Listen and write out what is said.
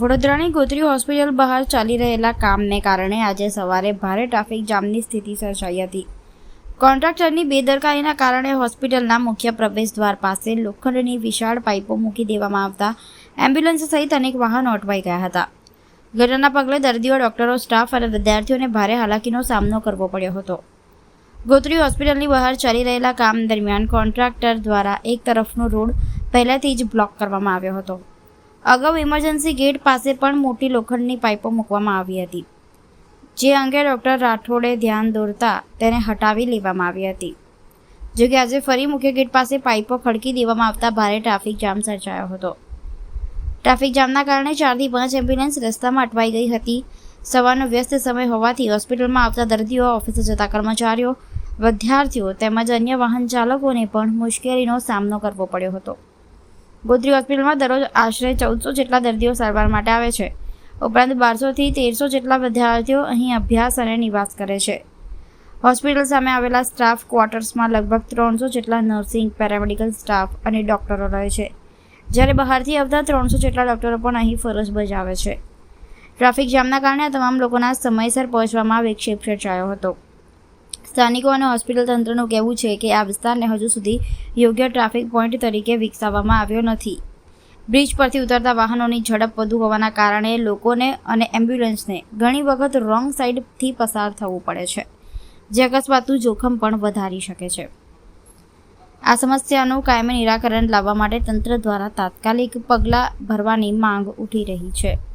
વડોદરાની ગોત્રી હોસ્પિટલ બહાર ચાલી રહેલા કામને કારણે આજે સવારે ભારે ટ્રાફિક જામની સ્થિતિ સર્જાઈ હતી. કોન્ટ્રાક્ટરની બેદરકારીના કારણે હોસ્પિટલના મુખ્ય પ્રવેશદ્વાર પાસે લોખંડની વિશાળ પાઇપો મૂકી દેવામાં આવતા એમ્બ્યુલન્સ સહિત અનેક વાહનો અટવાઈ ગયા હતા. ઘટનાના પગલે દર્દીઓ, ડોક્ટરો, સ્ટાફ અને વિદ્યાર્થીઓને ભારે હાલાકીનો સામનો કરવો પડ્યો હતો. ગોત્રી હોસ્પિટલની બહાર ચાલી રહેલા કામ દરમિયાન કોન્ટ્રાક્ટર દ્વારા એક તરફનો રોડ પહેલાથી જ બ્લોક કરવામાં આવ્યો હતો. અગાઉ ઇમરજન્સી ગેટ પાસે પણ મોટી લોખંડની પાઇપો મૂકવામાં આવી હતી, જે અંગે ડોક્ટર રાઠોડે ધ્યાન દોરતા તેને હટાવી લેવામાં આવી હતી. જોકે આજે ફરી મુખ્ય ગેટ પાસે પાઇપો ખડકી દેવામાં આવતા ભારે ટ્રાફિક જામ સર્જાયો હતો. ટ્રાફિક જામના કારણે 4 થી 5 એમ્બ્યુલન્સ રસ્તામાં અટવાઈ ગઈ હતી. સવારનો વ્યસ્ત સમય હોવાથી હોસ્પિટલમાં આવતા દર્દીઓ, ઓફિસે જતા કર્મચારીઓ, વિદ્યાર્થીઓ તેમજ અન્ય વાહન ચાલકોને પણ મુશ્કેલીનો સામનો કરવો પડ્યો હતો. ગોત્રી હોસ્પિટલમાં દરરોજ આશરે 1400 જેટલા દર્દીઓ સારવાર માટે આવે છે. ઉપરાંત 1200 થી 1300 જેટલા વિદ્યાર્થીઓ અહીં અભ્યાસ અને નિવાસ કરે છે. હોસ્પિટલ સામે આવેલા સ્ટાફ ક્વાર્ટર્સમાં લગભગ 300 જેટલા નર્સિંગ, પેરામેડિકલ સ્ટાફ અને ડોક્ટરો રહે છે, જ્યારે બહારથી આવતા 300 જેટલા ડોક્ટરો પણ અહીં ફરજ બજાવે છે. ટ્રાફિક જામના કારણે આ તમામ લોકોના સમયસર પહોંચવામાં વિક્ષેપ સર્જાયો હતો. સ્થાનિકો અને હોસ્પિટલ તંત્રનું કહેવું છે કે આ વિસ્તારને હજુ સુધી યોગ્ય ટ્રાફિક પોઈન્ટ તરીકે વિકસાવવામાં આવ્યો નથી. બ્રિજ પરથી ઉતરતા વાહનોની ઝડપ વધુ હોવાના કારણે લોકોને અને એમ્બ્યુલન્સને ઘણી વખત રોંગ સાઈડથી પસાર થવું પડે છે, જે અકસ્માતનું જોખમ પણ વધારી શકે છે. આ સમસ્યાનું કાયમી નિરાકરણ લાવવા માટે તંત્ર દ્વારા તાત્કાલિક પગલાં ભરવાની માંગ ઉઠી રહી છે.